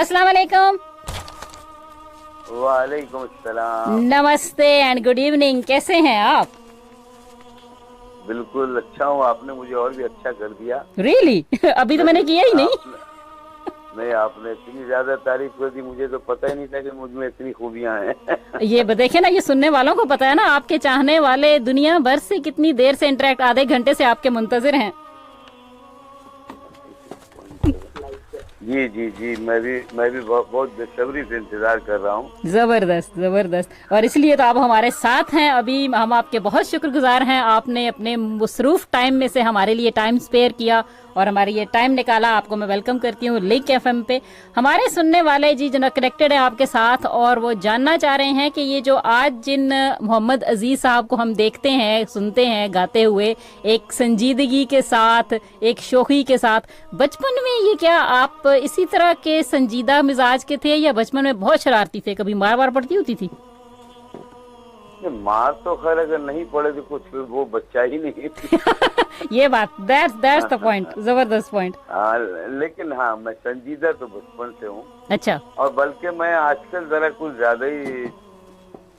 अस्सलाम वालेकुम। वालेकुम अस्सलाम। नमस्ते एंड गुड इवनिंग, कैसे हैं आप? बिल्कुल अच्छा हूँ, आपने मुझे और भी अच्छा कर दिया। रियली अभी तो मैं मैंने किया ही नहीं। आपने नहीं, आपने इतनी ज्यादा तारीफ कर दी, मुझे तो पता ही नहीं था कि मुझ में इतनी खूबियां हैं। ये देखे ना, ये सुनने वालों को पता है ना, आपके चाहने वाले दुनिया भर से कितनी देर से इंटरेक्ट, आधे घंटे से आपके मुंतजिर हैं। जी जी जी, मैं भी बहुत बेसब्री से इंतजार कर रहा हूँ। जबरदस्त जबरदस्त, और इसलिए तो आप हमारे साथ हैं। अभी हम आपके बहुत शुक्रगुजार हैं, आपने अपने मसरूफ टाइम में से हमारे लिए टाइम स्पेयर किया और हमारे ये टाइम निकाला। आपको मैं वेलकम करती हूँ लिंक एफएम पे। हमारे सुनने वाले जी जो कनेक्टेड है आपके साथ, और वो जानना चाह रहे हैं कि ये जो आज जिन मोहम्मद अजीज साहब को हम देखते हैं, सुनते हैं गाते हुए, एक संजीदगी के साथ, एक शोखी के साथ, बचपन में ये क्या आप इसी तरह के संजीदा मिजाज के थे या बचपन में बहुत शरारती थे? कभी मार वार पड़ती होती थी? मार तो खैर अगर नहीं पड़े तो कुछ वो बच्चा ही नहीं। ये बात, दैट्स द पॉइंट, जबरदस्त पॉइंट। हाँ, लेकिन हाँ, मैं संजीदा तो बचपन से हूँ। अच्छा। और बल्कि मैं आजकल जरा कुछ ज्यादा ही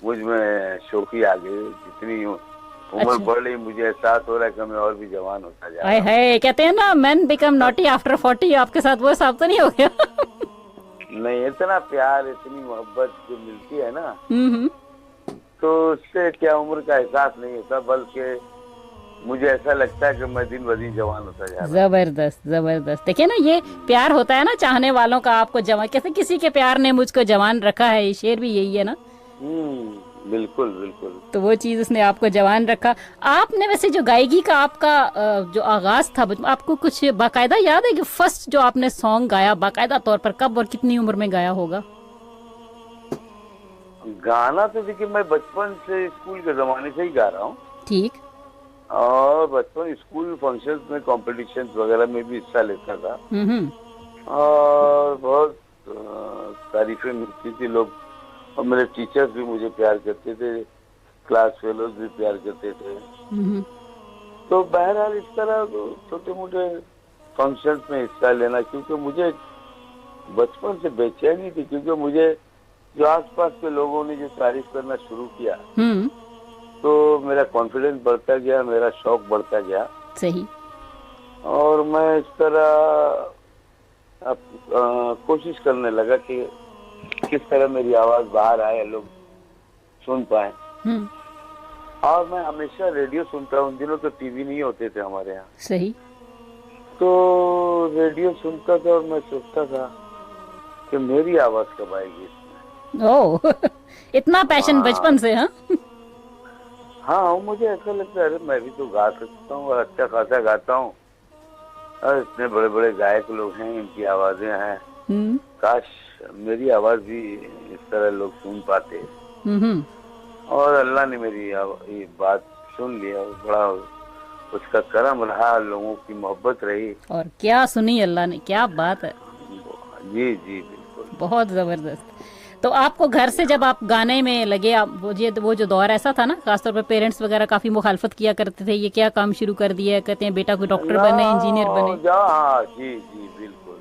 मुझ में शौकी आ गई। जितनी उम्र अच्छा। बढ़ रही, मुझे एहसास हो रहा है कि मैं और भी जवान होता जा हाय रहा हूँ। हाय, कहते हैं ना मैन बिकम नॉटी आफ्टर 40, आपके साथ वो हिसाब तो नहीं हो गया? नहीं, इतना प्यार, इतनी मोहब्बत जो मिलती है ना, हम्म। तो उससे क्या उम्र का एहसास नहीं होता, बल्कि मुझे ऐसा लगता है कि मैं दिन ब दिन जवान होता जा रहा हूँ। जबरदस्त जबरदस्त। देखिए ना, ये प्यार होता है ना चाहने वालों का आपको जवान, कैसे किसी के प्यार ने मुझको जवान रखा है, ये शेर भी यही है ना। बिल्कुल बिल्कुल। तो वो चीज उसने आपको जवान रखा। आपने वैसे जो गायकी का आपका जो आगाज था, आपको कुछ बाकायदा याद है कि फर्स्ट जो आपने सॉन्ग गाया बाकायदा तौर पर कब और कितनी उम्र में गाया होगा? गाना तो देखिए, मैं बचपन से स्कूल के जमाने से ही गा रहा हूँ। ठीक। और बचपन स्कूल फंक्शंस में, कॉम्पिटिशन वगैरह में भी हिस्सा लेता था। हम्म। और बहुत तारीफें मिलती थी, लोग, और मेरे टीचर्स भी मुझे प्यार करते थे, क्लास फेलोज भी प्यार करते थे। हम्म। तो बहरहाल इस तरह छोटे मोटे फंक्शंस में हिस्सा लेना, क्योंकि मुझे बचपन से बेचैनी थी, क्योंकि मुझे जो आसपास के लोगों ने जो तारीफ करना शुरू किया, तो मेरा कॉन्फिडेंस बढ़ता गया, मेरा शौक बढ़ता गया। सही। और मैं इस तरह अब कोशिश करने लगा कि किस तरह मेरी आवाज बाहर आए, लोग सुन पाए। और मैं हमेशा रेडियो सुनता हूँ। उन दिनों तो टीवी नहीं होते थे हमारे यहाँ। सही। तो रेडियो सुनता था और मैं सोचता था कि मेरी आवाज कब आएगी इसमें। ओह इतना पैशन बचपन से? हाँ हाँ, मुझे ऐसा लगता है, अरे मैं भी तो गा सकता हूँ और अच्छा खासा गाता हूँ। और इतने बड़े बड़े गायक लोग हैं, इनकी आवाजें हैं, काश मेरी आवाज भी इस तरह लोग सुन पाते। और अल्लाह ने मेरी ये बात सुन लिया। बड़ा उसका करम रहा, लोगों की मोहब्बत रही। और क्या सुनी अल्लाह ने, क्या बात है। जी जी बिल्कुल। बहुत जबरदस्त। तो आपको घर से जब आप गाने में लगे, आप वो जो दौर ऐसा था ना, खासतौर पर पेरेंट्स वगैरह काफी मुखालफत किया करते थे, ये क्या काम शुरू कर दिया है, कहते हैं बेटा कोई डॉक्टर बने, इंजीनियर बने। हाँ जी जी बिल्कुल।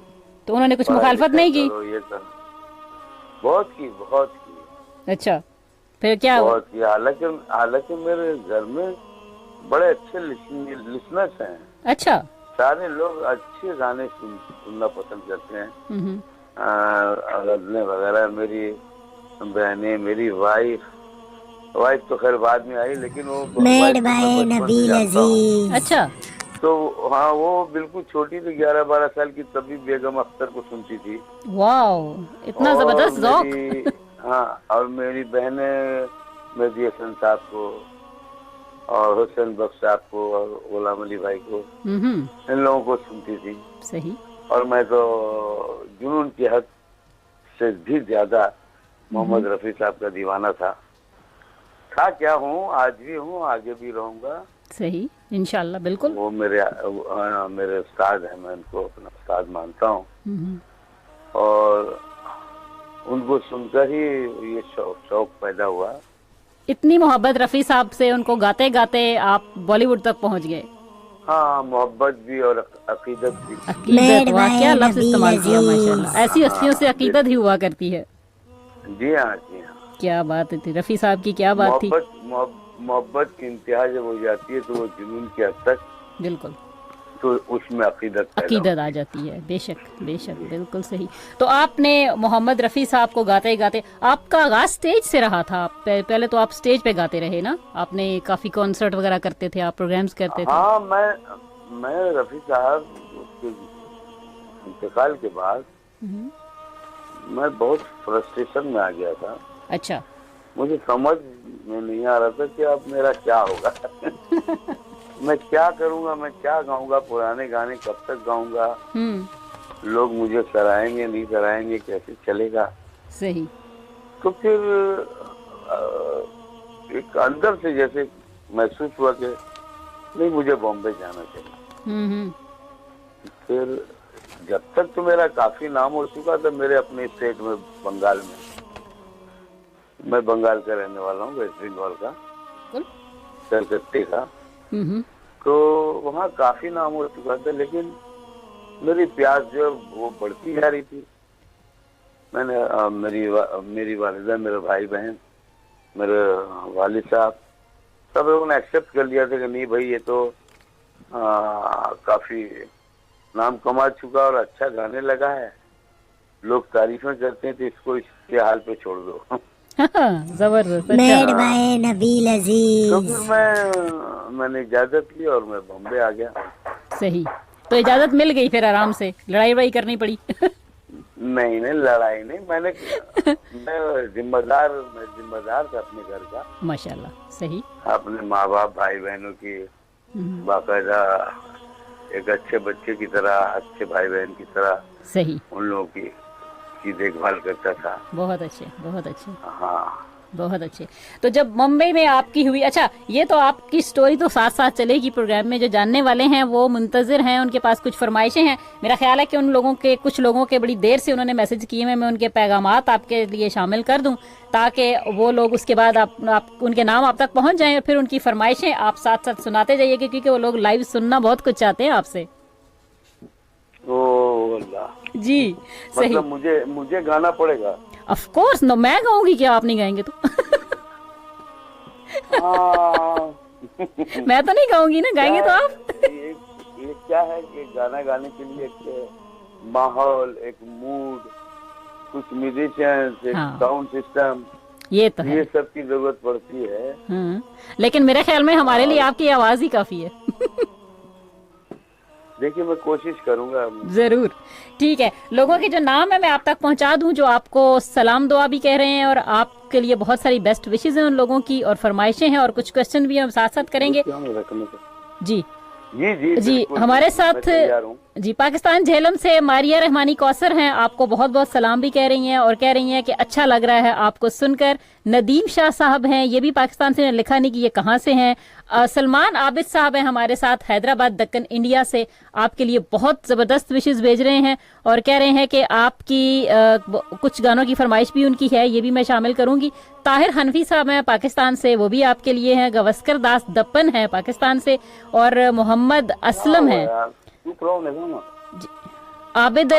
तो उन्होंने कुछ मुखालफत नहीं की? ये कर बहुत की, बहुत की। अच्छा, फिर क्या? बहुत की। हालांकि मेरे घर में बड़े अच्छे लिसनर्स हैं। अच्छा। सारे लोग अच्छे गाने सुनना पसंद करते हैं। गजलें वगैरह। मेरी बहनें, मेरी वाइफ तो खैर बाद में आई, लेकिन वो मेड भाई नबील अजीज। अच्छा। तो हाँ, वो बिल्कुल छोटी थी, 11-12 साल की, तभी बेगम अख्तर को सुनती थी। वाओ, इतना जबरदस्त ज़ौक। हाँ, और मेरी बहनें मेहदी हसन साहब को और हुसैन बख्श साहब को और गुलाम अली भाई को, इन लोगों को सुनती थी। सही। और मैं तो जुनून की हद से भी ज्यादा मोहम्मद रफी साहब का दीवाना था। क्या हूँ, आज भी हूँ, आगे भी रहूंगा। सही, इंशाल्लाह, बिल्कुल। वो मेरे उस्ताद हैं, मैं उनको अपना उस्ताद मानता हूँ। और उनको सुनकर ही ये शौक पैदा हुआ। इतनी मोहब्बत रफी साहब से, उनको गाते गाते आप बॉलीवुड तक पहुंच गए। हाँ, मोहब्बत भी और अकीदत भी। अकीदत, वाह क्या लफ्ज नबी इस्तेमाल किया अजीज। माशाल्लाह। ऐसी हस्तियों से अकीदत ही हुआ करती है। जी हाँ, जी हाँ। क्या बात थी रफी साहब की, क्या बात थी। मोहब्बत की इंतहा जब हो जाती है तो वो जुनून की हद तक, बिल्कुल, तो उसमें अकीदत पैदा अकीदत आ होती जाती है। बेशक बेशक, बिल्कुल सही। तो आपने मोहम्मद रफ़ी साहब को गाते गाते, आपका आगाज स्टेज से रहा था। पहले तो आप स्टेज पे गाते रहे ना, आपने काफी कॉन्सर्ट वगैरह करते थे, आप प्रोग्राम्स करते है। थे। हाँ, मैं रफी साहब उसके इंतकाल के बाद मैं बहुत फ्रस्ट्रेशन में आ गया था। अच्छा। मुझे समझ में नहीं आ रहा था कि अब मेरा क्या होगा। मैं क्या करूंगा, मैं क्या गाऊंगा, पुराने गाने कब तक गाऊंगा, लोग मुझे सराहेंगे नहीं सराहेंगे, कैसे चलेगा। सही। तो फिर एक अंदर से जैसे महसूस हुआ कि नहीं, मुझे बॉम्बे जाना चाहिए। फिर जब तक तो मेरा काफी नाम हो चुका था मेरे अपने स्टेट में, बंगाल में। मैं बंगाल का रहने वाला हूँ, वेस्ट बंगाल का, कलकत्ते का। तो वहाँ काफी नाम हो चुका था, लेकिन मेरी प्यास जो वो बढ़ती जा रही थी। मैंने मेरी वालिदा, मेरे भाई बहन, मेरे वालिद साहब, सब लोगों ने एक्सेप्ट कर लिया था कि नहीं भाई, ये तो काफी नाम कमा चुका और अच्छा गाने लगा है, लोग तारीफें करते हैं, तो इसको इसके हाल पे छोड़ दो। जबरदस्त। मेड बाय नबील अजीज। तो फिर मैंने इजाजत ली और मैं बॉम्बे आ गया। सही। तो इजाजत मिल गई फिर आराम से, लड़ाई वड़ाई करनी पड़ी। नहीं नहीं, लड़ाई नहीं, मैं जिम्मेदार था अपने घर का। माशाल्लाह। सही। अपने माँ बाप, भाई बहनों की बाकायदा एक अच्छे बच्चे की तरह, अच्छे भाई बहन की तरह सही। उन लोगों की देखभाल करता था। बहुत अच्छे, बहुत अच्छे। हाँ, बहुत अच्छे। तो जब मुंबई में आपकी हुई, अच्छा ये तो आपकी स्टोरी तो साथ साथ चलेगी प्रोग्राम में, जो जानने वाले हैं वो मुंतजिर हैं, उनके पास कुछ फरमाइशें हैं। मेरा ख्याल है कि उन लोगों के, कुछ लोगों के बड़ी देर से उन्होंने मैसेज किए हैं, मैं उनके पैगामात आपके लिए शामिल कर दूं ताकि वो लोग उसके बाद आप उनके नाम आप तक पहुंच जाएं और फिर उनकी फरमाइशें आप साथ साथ सुनाते जाइएगा, क्योंकि वो लोग लाइव सुनना बहुत कुछ चाहते हैं आपसे। ओ अल्लाह। जी सही। मतलब मुझे गाना पड़ेगा? ऑफ कोर्स नो, मैं गाऊंगी क्या, आप नहीं गाएंगे तो। मैं तो नहीं गाऊंगी ना, गाएंगे तो आप। ये क्या है कि गाना गाने के लिए एक माहौल, एक मूड, कुछ म्यूजिशियंस, एक साउंड सिस्टम, ये तो है, ये सब की जरूरत पड़ती है। लेकिन मेरे ख्याल में हमारे लिए आपकी आवाज ही काफी है। देखिए, मैं कोशिश करूंगा। जरूर। ठीक है, लोगों के जो नाम है मैं आप तक पहुंचा दूं, जो आपको सलाम दुआ भी कह रहे हैं और आपके लिए बहुत सारी बेस्ट विशेज हैं उन लोगों की, और फरमाइशें हैं और कुछ क्वेश्चन भी हम साथ साथ करेंगे। जी जी हमारे साथ जी पाकिस्तान झेलम से मारिया रहमानी कौसर हैं, आपको बहुत बहुत सलाम भी कह रही हैं और कह रही हैं कि अच्छा लग रहा है आपको सुनकर। नदीम शाह साहब हैं, ये भी पाकिस्तान से, लिखा नहीं कि ये कहाँ से हैं। सलमान आबिद साहब हैं हमारे साथ हैदराबाद दक्कन इंडिया से, आपके लिए बहुत ज़बरदस्त विशेज़ भेज रहे हैं और कह रहे हैं कि आपकी कुछ गानों की फरमाइश भी उनकी है, ये भी मैं शामिल करूंगी। ताहिर हनफी साहब हैं पाकिस्तान से, वो भी आपके लिए हैं। गवस्कर दास दप्पन है पाकिस्तान से, और मोहम्मद असलम हैं। आबिद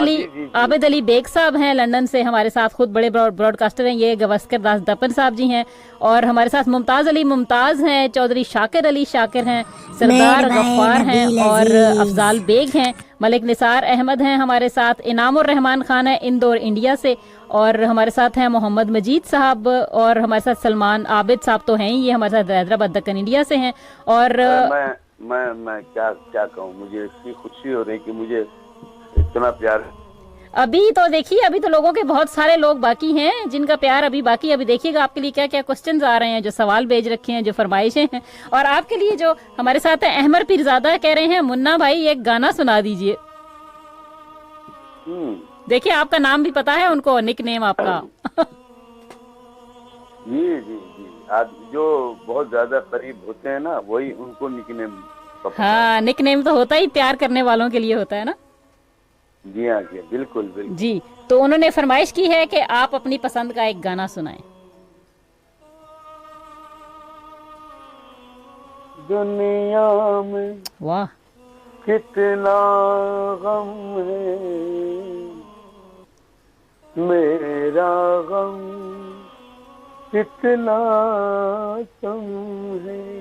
अली बेग साहब हैं लंदन से, हमारे साथ खुद बड़े ब्रॉडकास्टर हैं ये। गवस्कर दास दपन साहब जी हैं, और हमारे साथ मुमताज अली मुमताज हैं, चौधरी शाकिर अली शाकिर हैं, सरदार गफ्फार हैं और अफजाल बेग हैं। मलिक निसार अहमद हैं हमारे साथ। इनामुर रहमान खान है इंदौर इंडिया से, और हमारे साथ हैं मोहम्मद मजीद साहब, और हमारे साथ सलमान आबिद साहब तो हैं ही, ये हमारे साथ हैदराबाद दक्कन इंडिया से हैं। और मैं क्या कहूँ, मुझे इतनी खुशी हो रही कि मुझे इतना प्यार। अभी तो देखिए, अभी तो लोगों के बहुत सारे लोग बाकी हैं जिनका प्यार अभी बाकी। अभी देखिएगा आपके लिए क्या क्या क्वेश्चंस आ रहे हैं, जो सवाल भेज रखे हैं, जो फरमाइशें हैं। और आपके लिए जो हमारे साथ है अहमर पीरजादा कह रहे हैं, मुन्ना भाई एक गाना सुना दीजिए। देखिए आपका नाम भी पता है उनको, निक नेम आपका। जी जी जी, आप जो बहुत ज्यादा करीब होते हैं ना, वही उनको निक नेम। हाँ, निक नेम तो होता ही प्यार करने वालों के लिए होता है ना। जी हाँ जी, बिल्कुल बिल्कुल जी। तो उन्होंने फरमाइश की है कि आप अपनी पसंद का एक गाना सुनाएं। दुनिया में वाह, कितना गम है, मेरा गम कितना कम है।